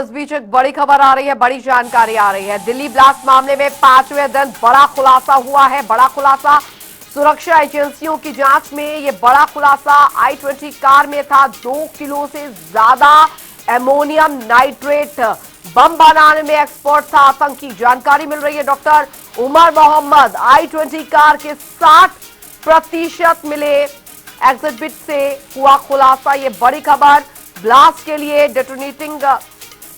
इस बीच एक बड़ी खबर आ रही है, बड़ी जानकारी आ रही है। दिल्ली ब्लास्ट मामले में 5वें दिन बड़ा खुलासा हुआ है। बड़ा खुलासा सुरक्षा एजेंसियों की जांच में ये बड़ा खुलासा i20 कार में था 2 किलो से ज्यादा एमोनियम नाइट्रेट बम बनाने में एक्सपर्ट था आतंकी। जानकारी मिल रही है doctor Umar Mohammad i20 car के 60% मिले एग्जिबिट से हुआ खुलासा। ये बड़ी खबर। ब्लास्ट के लिए डेटोनेटिंग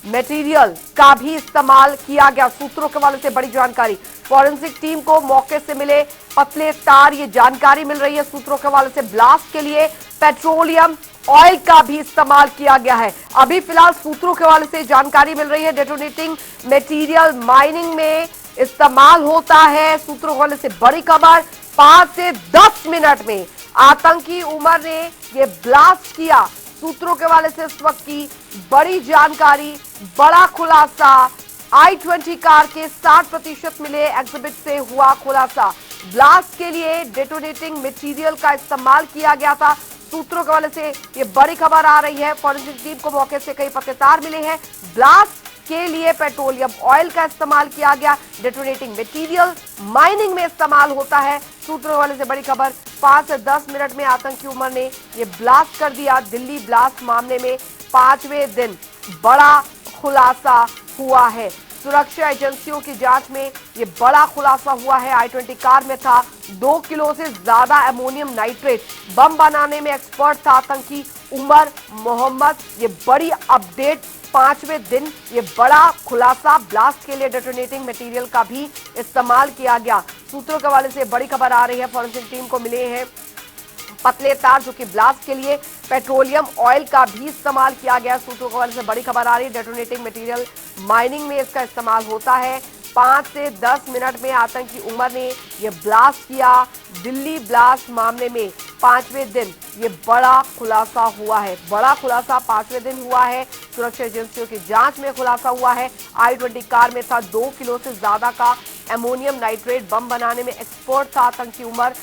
मटेरियल का भी इस्तेमाल किया गया, सूत्रों के हवाले से बड़ी जानकारी। फॉरेंसिक टीम को मौके से मिले पतले तार, ये जानकारी मिल रही है सूत्रों के हवाले से। ब्लास्ट के लिए पेट्रोलियम ऑयल का भी इस्तेमाल किया गया है। अभी फिलहाल सूत्रों के हवाले से जानकारी मिल रही है डेटोनेटिंग मटेरियल माइनिंग में इस्तेमाल होता है, सूत्रों के हवाले से बड़ी खबर। 5 से 10 मिनट में आतंकी उमर ने यह ब्लास्ट किया, सूत्रों के हवाले से इस वक्त की बड़ी जानकारी, बड़ा खुलासा। i20 कार के 60% मिले एग्जिबिट से हुआ खुलासा। ब्लास्ट के लिए डेटोनेटिंग मटेरियल का इस्तेमाल किया गया था, सूत्रों के हवाले से ये बड़ी खबर आ रही है। फॉरेंसिक टीम को मौके से कई पत्तेदार मिले हैं। ब्लास्ट के लिए पेट्रोलियम ऑयल का इस्तेमाल किया गया, डेटोनेटिंग मटेरियल माइनिंग में इस्तेमाल होता है, सूत्रों वाले से बड़ी खबर। 5 से 10 मिनट में आतंकी उमर ने यह ब्लास्ट कर दिया। दिल्ली ब्लास्ट मामले में 5वें दिन बड़ा खुलासा हुआ है। सुरक्षा एजेंसियों की जांच में यह बड़ा खुलासा हुआ है। i20 कार में था 2 किलो से ज्यादा एमोनियम नाइट्रेट बम बनाने में एक्सपर्ट था आतंकी उमर मोहम्मद। ये बड़ी अपडेट, 5वें दिन ये बड़ा खुलासा। ब्लास्ट के लिए डेटोनेटिंग मटेरियल का भी इस्तेमाल किया गया, सूत्रों के हवाले से बड़ी खबर आ रही है। फॉरेंसिक टीम को मिले हैं पतले तार, जो कि ब्लास्ट के लिए पेट्रोलियम ऑयल का भी इस्तेमाल किया गया, सूत्रों के हवाले से बड़ी खबर आ रही है। डेटोनेटिंग मटेरियल माइनिंग में इसका इस्तेमाल होता है। 5 से 10 मिनट में आतंकी उमर ने यह ब्लास्ट किया। दिल्ली ब्लास्ट मामले में 5वें दिन ये बड़ा खुलासा हुआ है। बड़ा खुलासा 5वें दिन हुआ है। सुरक्षा एजेंसियों की जांच में खुलासा हुआ है। i20 कार में था 2 किलो से ज्यादा का एमोनियम नाइट्रेट बम बनाने में एक्सपर्ट था आतंकी उमर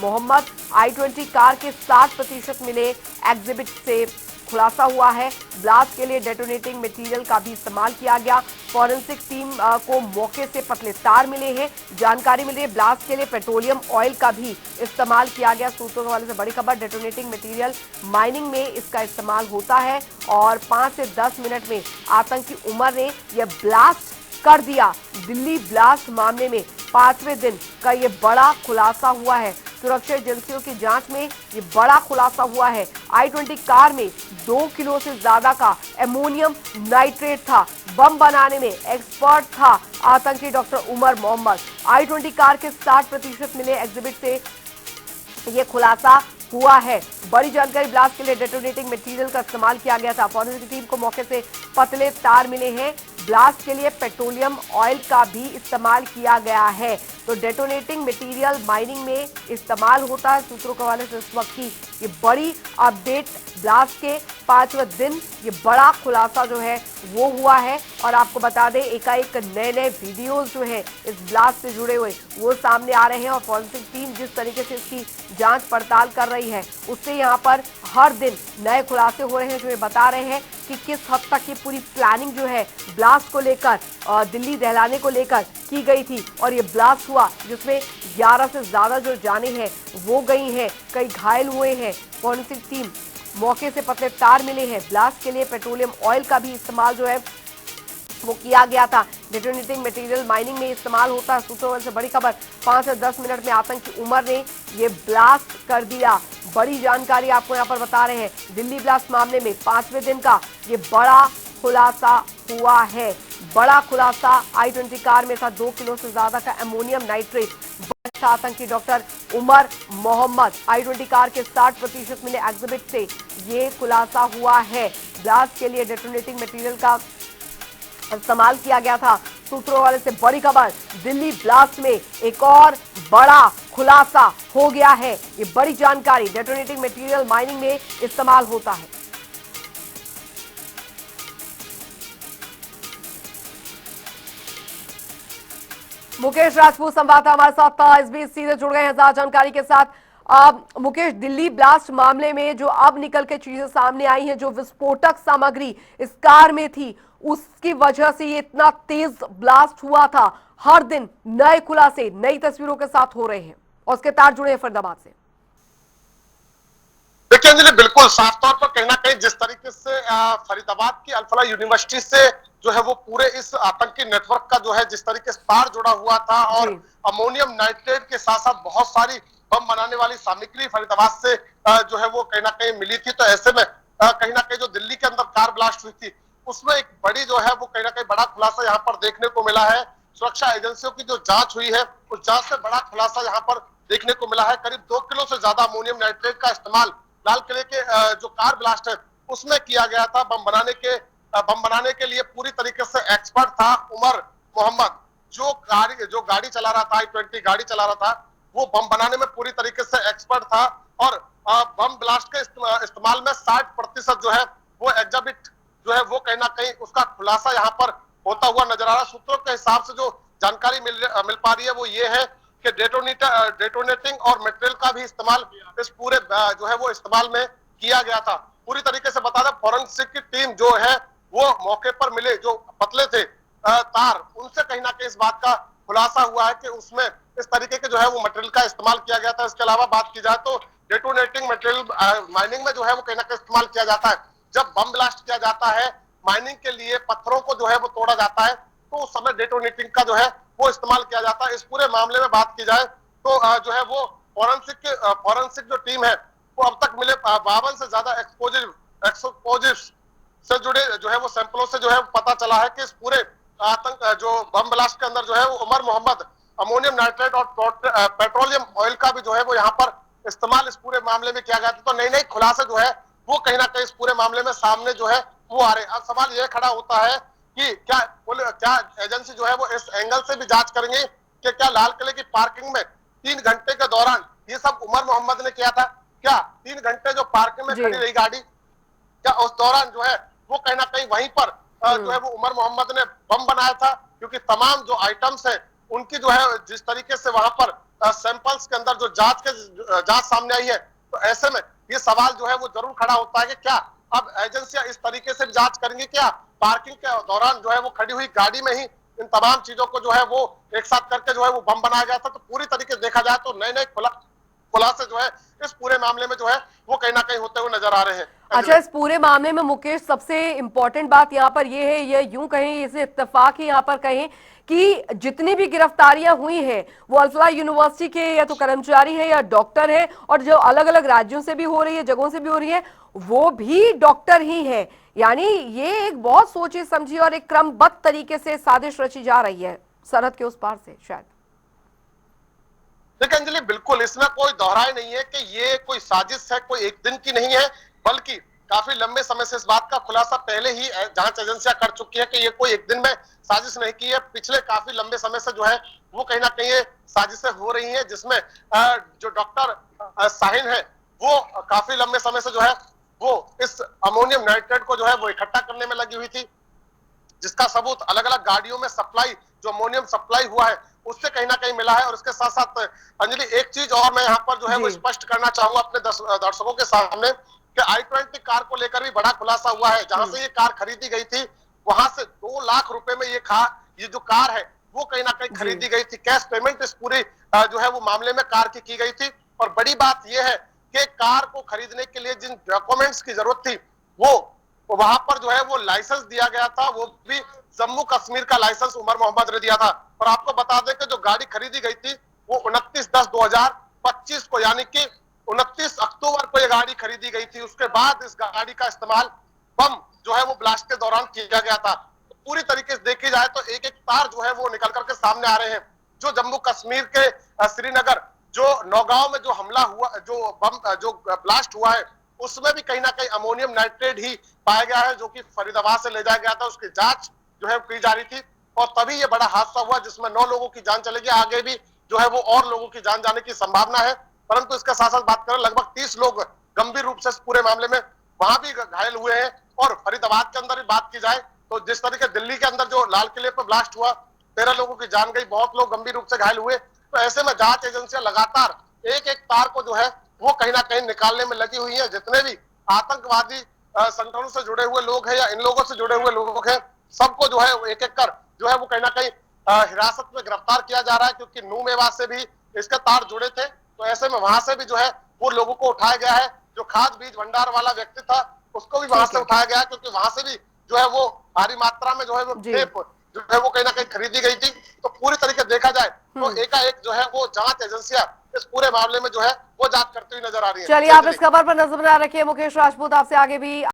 मोहम्मद। i20 कार के 60% मिले एग्जिबिट से खुलासा हुआ है। ब्लास्ट के लिए डेटोनेटिंग मटेरियल का भी इस्तेमाल किया गया। फॉरेंसिक टीम को मौके से पतले तार मिले हैं, जानकारी मिली है। ब्लास्ट के लिए पेट्रोलियम ऑयल का भी इस्तेमाल किया गया, सूत्रों के हवाले से बड़ी खबर। डेटोनेटिंग मटेरियल माइनिंग में इसका इस्तेमाल होता है और 5 से 10 मिनट में आतंकी उमर ने यह ब्लास्ट कर दिया। दिल्ली ब्लास्ट मामले में 5वें दिन का ये बड़ा खुलासा हुआ है। सुरक्षा एजेंसियों की जांच में ये बड़ा खुलासा हुआ है। i20 कार में 2 किलो से ज्यादा का एमोनियम नाइट्रेट था, बम बनाने में एक्सपर्ट था आतंकी doctor Umar Mohammad. i20 car के 60% मिले एग्जिबिट से ये खुलासा हुआ है। बड़ी जानकारी। ब्लास्ट के लिए डेटोनेटिंग मटेरियल का इस्तेमाल किया गया था। फॉरेंसिक टीम को मौके से पतले तार मिले हैं। ब्लास्ट के लिए पेट्रोलियम ऑयल का भी इस्तेमाल किया गया है, तो डेटोनेटिंग मटेरियल माइनिंग में इस्तेमाल होता है, सूत्रों के हवाले से इस वक्त की ये बड़ी अपडेट। ब्लास्ट के 5वें दिन ये बड़ा खुलासा जो है वो हुआ है। और आपको बता दें, एकाएक नए वीडियोस जो है इस ब्लास्ट से जुड़े हुए वो सामने आ रहे हैं और फॉरेंसिक टीम जिस तरीके से इसकी जांच पड़ताल कर रही है उससे यहाँ पर हर दिन नए खुलासे हो रहे हैं, जो ये बता रहे हैं कि किस हद तक ये पूरी प्लानिंग जो है ब्लास्ट को लेकर, दिल्ली दहलाने को लेकर की गई थी। और ये ब्लास्ट हुआ जिसमें 11 से ज्यादा जो जाने हैं वो गई हैं, कई घायल हुए हैं। फॉरेंसिक टीम मौके से पतले तार मिले हैं। ब्लास्ट के लिए पेट्रोलियम ऑयल का भी इस्तेमाल जो है वो किया गया था। डेटोनेटिंग मटेरियल माइनिंग में इस्तेमाल होता है, सूत्रों से बड़ी खबर। 5 से 10 मिनट में आतंकी उमर ने ये ब्लास्ट कर दिया। बड़ी जानकारी आपको यहाँ पर बता रहे हैं। दिल्ली ब्लास्ट मामले में 5वें दिन का ये बड़ा खुलासा हुआ है। बड़ा खुलासा। i20 कार में था 2 किलो से ज्यादा का एमोनियम नाइट्रेट आतंकी doctor Umar Mohammad. i20 car के 60% मिले एग्जिबिट से ये खुलासा हुआ है। ब्लास्ट के लिए डेटोनेटिंग मटेरियल का इस्तेमाल किया गया था, सूत्रों वाले से बड़ी खबर। दिल्ली ब्लास्ट में एक और बड़ा खुलासा हो गया है। ये बड़ी जानकारी। डेटोनेटिंग मटेरियल माइनिंग में इस्तेमाल होता है। मुकेश राजपूत संवाददाता हमारे साथ इस बीच सीधे जुड़ गए हैं जानकारी के साथ। मुकेश, दिल्ली ब्लास्ट मामले में जो अब निकल के चीजें सामने आई हैं, जो विस्फोटक सामग्री इस कार में थी, उसकी वजह से ये इतना तेज ब्लास्ट हुआ था। हर दिन नए खुलासे नई तस्वीरों के साथ हो रहे हैं और उसके तार जुड़े हैं फरीदाबाद से। देखिए अंजलि, बिल्कुल साफ तौर पर कहीं ना कहीं जिस तरीके से फरीदाबाद की अल-फलाह यूनिवर्सिटी से जो है वो पूरे इस आतंकी नेटवर्क का जो है जिस तरीके से तार जुड़ा हुआ था और जी। अमोनियम नाइट्रेट के साथ साथ बहुत सारी बम बनाने वाली सामग्री फरीदाबाद से जो है वो कहीं ना कहीं मिली थी। तो ऐसे में कहीं ना कहीं जो दिल्ली के अंदर कार ब्लास्ट हुई थी उसमें एक बड़ी जो है वो कहीं ना कहीं बड़ा खुलासा यहाँ पर देखने को मिला है। सुरक्षा एजेंसियों की जो जांच हुई है उस जांच से बड़ा खुलासा यहाँ पर देखने को मिला है। करीब 2 किलो से ज्यादा अमोनियम नाइट्रेट का इस्तेमाल लाल किले के जो कार ब्लास्ट है उसमें किया गया था। बम बनाने के लिए पूरी तरीके से एक्सपर्ट था उमर मोहम्मद, जो गाड़ी चला रहा था, i20 गाड़ी चला रहा था, वो बम बनाने में पूरी तरीके से एक्सपर्ट था। और बम ब्लास्ट के इस्तेमाल में 60% जो है वो एग्जिबिट जो है वो कहीं ना कहीं उसका खुलासा यहाँ पर होता हुआ नजर आ रहा है। सूत्रों के हिसाब से जो जानकारी मिल पा रही है वो ये है कि डेटोनेटिंग और मटेरियल का भी इस्तेमाल इस पूरे जो है वो इस्तेमाल में किया गया था। पूरी तरीके से बता दें, फॉरेंसिक की टीम जो है वो मौके पर मिले जो पतले थे तार, उनसे कहीं ना कहीं इस बात का खुलासा हुआ है कि उसमें इस तरीके के जो है वो मटेरियल का इस्तेमाल किया गया था। इसके अलावा बात की जाए तो डेटोनेटिंग मटेरियल माइनिंग में जो है वो कहीं ना कहीं इस्तेमाल किया जाता है। जब बम ब्लास्ट किया जाता है माइनिंग के लिए, पत्थरों को जो है वो तोड़ा जाता है, तो उस समय डेटोनेटिंग का जो है वो इस्तेमाल किया जाता है। इस पूरे मामले में बात की जाए तो जो है वो फॉरेंसिक जो टीम है वो अब तक मिले 52 से ज्यादा एक्सप्लोजिव से जुड़े जो है वो सैंपलों से जो है पता चला है कि इस पूरे आतंक जो बम ब्लास्ट के अंदर जो है वो उमर मोहम्मद अमोनियम नाइट्रेट और पेट्रोलियम ऑयल का भी जो है वो यहाँ पर इस्तेमाल इस पूरे मामले में किया गया था। तो नई नई खुलासे जो है वो कहीं ना कहीं इस पूरे मामले में सामने जो है वो आ रहे हैं। अब सवाल ये खड़ा होता है कि क्या एजेंसी जो है वो इस एंगल से भी जांच करेंगे कि क्या लाल किले की पार्किंग में 3 घंटे के दौरान ये सब उमर मोहम्मद ने किया था? क्या 3 घंटे जो पार्किंग में खड़ी रही गाड़ी, क्या उस दौरान जो है वो कहीं ना कहीं वहीं पर जो है वो उमर मोहम्मद ने बम बनाया था? क्योंकि तमाम जो आइटम्स है उनकी जो है जिस तरीके से वहां पर सैंपल्स के अंदर जो जांच सामने आई है, तो ऐसे में ये सवाल जो है वो जरूर खड़ा होता है कि क्या अब एजेंसियां इस तरीके से जांच करेंगी? क्या पार्किंग के दौरान जो है वो खड़ी हुई गाड़ी में ही इन तमाम चीजों को जो है वो एक साथ करके जो है वो बम बनाया गया था? तो पूरी तरीके से देखा जाए तो नए नए खुलासे जो है इस पूरे मामले में जो है वो कहीं ना कहीं होते हुए नजर आ रहे हैं। अच्छा, इस पूरे मामले में मुकेश, सबसे इंपॉर्टेंट बात यहाँ पर ये है, ये यूं कहें, इसे इत्तेफाक ही यहाँ पर कहें कि जितनी भी गिरफ्तारियां हुई हैं वो अल-फलाह यूनिवर्सिटी के या तो कर्मचारी हैं या डॉक्टर हैं, और जो अलग अलग राज्यों से भी हो रही है, जगहों से भी हो रही है, वो भी डॉक्टर ही है। यानी ये एक बहुत सोची समझी और एक क्रमबद्ध तरीके से साजिश रची जा रही है सरहद के उस पार से शायद। देखिए अंजलि, बिल्कुल इसमें कोई दोहराई नहीं है कि ये कोई साजिश है, कोई एक दिन की नहीं है, बल्कि काफी लंबे समय से इस बात का खुलासा पहले ही जांच एजेंसियां कर चुकी है कि ये कोई एक दिन में साजिश नहीं की है। पिछले काफी लंबे समय से जो है वो कहीं ना कहीं ये साजिशें हो रही हैं, जिसमें जो डॉक्टर साहिन है वो काफी लंबे समय से जो है वो इस अमोनियम नाइट्रेट को जो है वो इकट्ठा करने में लगी हुई थी, जिसका सबूत अलग अलग गाड़ियों में सप्लाई, जो अमोनियम सप्लाई हुआ है उससे कहीं ना कहीं मिला है। और इसके साथ साथ अंजलि एक चीज और मैं यहाँ पर जो है वो स्पष्ट करना चाहूंगा अपने दर्शकों के सामने कि i20 कार को लेकर भी बड़ा खुलासा हुआ है। जहां से ये कार खरीदी गई थी वहां से 2 लाख रुपए में ये जो कार है वो कहीं ना कहीं खरीदी गई थी। कैश पेमेंट इस पूरी जो है वो मामले में कार की गई थी। और बड़ी बात यह है कि कार को खरीदने के लिए जिन डॉक्यूमेंट्स की जरूरत थी वो वहां पर जो है वो लाइसेंस दिया गया था, वो भी जम्मू कश्मीर का लाइसेंस उमर मोहम्मद ने दिया था। और आपको बता दें कि जो गाड़ी खरीदी गई थी वो 29/10/2025 को, यानी कि 29 अक्टूबर को ये गाड़ी खरीदी गई थी। उसके बाद इस गाड़ी का इस्तेमाल बम जो है वो ब्लास्ट के दौरान किया गया था। तो पूरी तरीके से देखी जाए तो एक एक तार जो है वो निकल करके सामने आ रहे हैं। जो जम्मू कश्मीर के श्रीनगर जो नौगांव में जो हमला हुआ, जो ब्लास्ट हुआ है, उसमें भी कहीं ना कहीं अमोनियम नाइट्रेट ही पाया गया है, जो कि फरीदाबाद से ले जाया गया था। उसकी जांच जो है की जा रही थी और तभी ये बड़ा हादसा हुआ जिसमें 9 लोगों की जान चली गई। आगे भी जो है वो और लोगों की जान जाने की संभावना है। परंतु इसके साथ साथ बात करें, लगभग 30 लोग गंभीर रूप से इस पूरे मामले में वहां भी घायल हुए हैं। और फरीदाबाद के अंदर भी बात की जाए तो जिस तरीके दिल्ली के अंदर जो लाल किले पर ब्लास्ट हुआ, 13 लोगों की जान गई, बहुत लोग गंभीर रूप से घायल हुए। तो ऐसे में जांच एजेंसियां लगातार एक एक तार को जो है वो कहीं ना कहीं निकालने में लगी हुई है। जितने भी आतंकवादी संगठनों से जुड़े हुए लोग हैं या इन लोगों से जुड़े हुए लोग हैं, सबको जो है एक एक कर जो है वो कहीं ना कहीं हिरासत में गिरफ्तार किया जा रहा है, क्योंकि नू मेवात से भी इसके तार जुड़े थे। तो ऐसे में वहां से भी जो है वो लोगों को उठाया गया है। जो खाद बीज भंडार वाला व्यक्ति था उसको भी वहां से उठाया गया, क्योंकि वहां से भी जो है वो भारी मात्रा में जो है वो टेप जो है वो कहीं ना कहीं खरीदी गई थी। तो पूरी तरीके देखा जाए तो एकाएक जो है वो जांच एजेंसियां इस पूरे मामले में जो है वो जांच करती हुई नजर आ रही है। चलिए, आप इस खबर पर नजर बना रखिए। मुकेश राजपूत, आपसे आगे भी